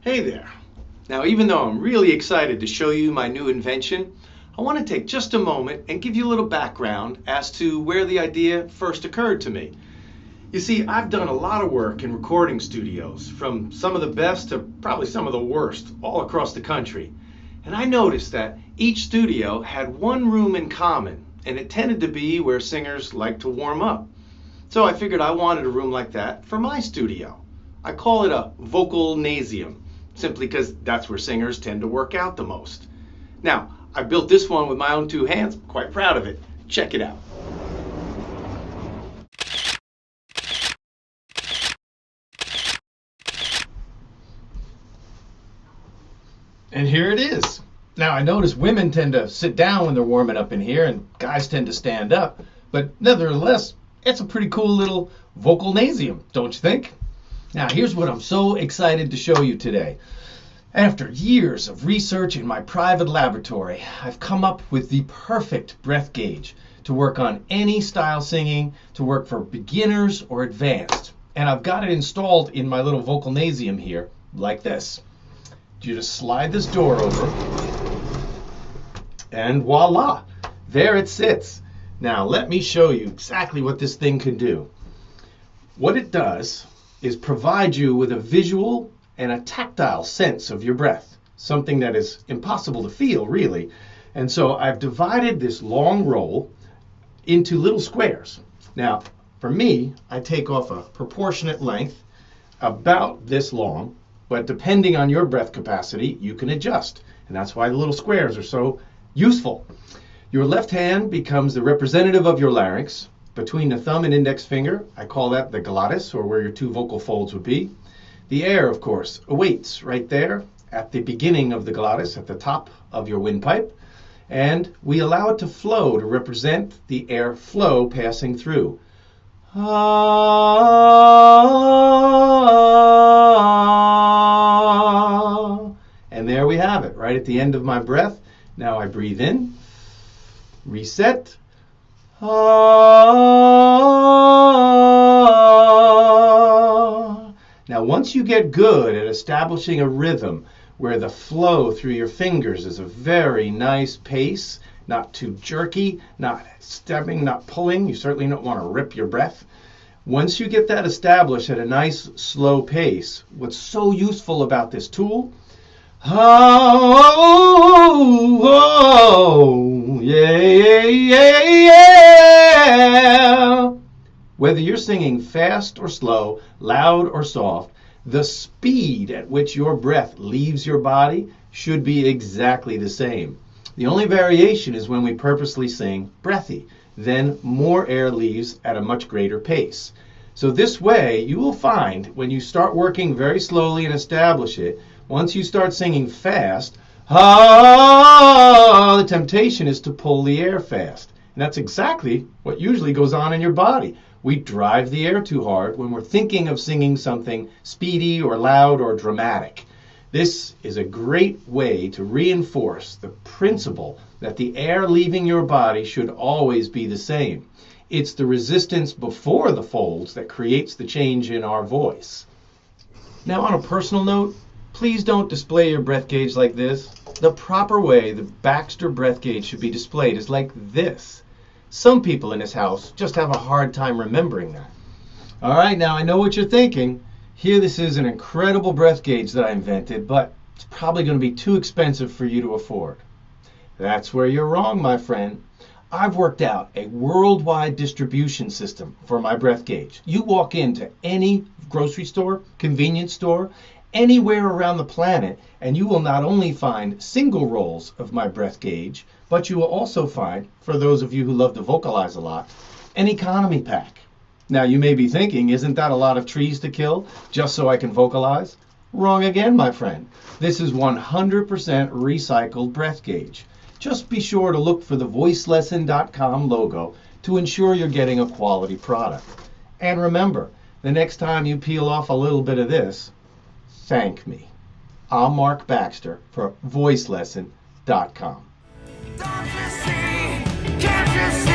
Hey there. Now, even though I'm really excited to show you my new invention, I want to take just a moment and give you a little background as to where the idea first occurred to me. You see, I've done a lot of work in recording studios, from some of the best to probably some of the worst, all across the country. And I noticed that each studio had one room in common, and it tended to be where singers like to warm up. So I figured I wanted a room like that for my studio. I call it a vocalnasium, simply because that's where singers tend to work out the most. Now, I built this one with my own two hands. I'm quite proud of it. Check it out. And here it is. Now, I notice women tend to sit down when they're warming up in here, and guys tend to stand up. But nevertheless, it's a pretty cool little vocalnasium, don't you think? Now, here's what I'm so excited to show you today. After years of research in my private laboratory, I've come up with the perfect breath gauge to work on any style singing, to work for beginners or advanced. And I've got it installed in my little vocalnasium here, like this. You just slide this door over, and voila, there it sits. Now, let me show you exactly what this thing can do. What it does is provide you with a visual and a tactile sense of your breath, something that is impossible to feel, really. And so I've divided this long roll into little squares. Now, for me, I take off a proportionate length about this long, but depending on your breath capacity, you can adjust. And that's why the little squares are so useful. Your left hand becomes the representative of your larynx. Between the thumb and index finger, I call that the glottis, or where your two vocal folds would be. The air, of course, awaits right there at the beginning of the glottis, at the top of your windpipe. And we allow it to flow to represent the air flow passing through. And there we have it, right at the end of my breath. Now I breathe in, reset. Now, once you get good at establishing a rhythm where the flow through your fingers is a very nice pace, not too jerky, not stepping, not pulling, you certainly don't want to rip your breath. Once you get that established at a nice slow pace, what's so useful about this tool? Yeah. Whether you're singing fast or slow, loud or soft, the speed at which your breath leaves your body should be exactly the same. The only variation is when we purposely sing breathy. Then more air leaves at a much greater pace. So this way, you will find when you start working very slowly and establish it, once you start singing fast, the temptation is to pull the air fast. And that's exactly what usually goes on in your body. We drive the air too hard when we're thinking of singing something speedy or loud or dramatic. This is a great way to reinforce the principle that the air leaving your body should always be the same. It's the resistance before the folds that creates the change in our voice. Now, on a personal note, please don't display your breath gauge like this. The proper way the Baxter breath gauge should be displayed is like this. Some people in this house just have a hard time remembering that. All right, now I know what you're thinking. Here, this is an incredible breath gauge that I invented, but it's probably going to be too expensive for you to afford. That's where you're wrong, my friend. I've worked out a worldwide distribution system for my breath gauge. You walk into any grocery store, convenience store, anywhere around the planet, and you will not only find single rolls of my breath gauge, but you will also find, for those of you who love to vocalize a lot, an economy pack. Now, you may be thinking, isn't that a lot of trees to kill just so I can vocalize? Wrong again, my friend. This is 100% recycled breath gauge. Just be sure to look for the Lesson.com logo to ensure you're getting a quality product. And remember, the next time you peel off a little bit of this, thank me. I'm Mark Baxter for Lesson.com. Don't you see? Can't you see?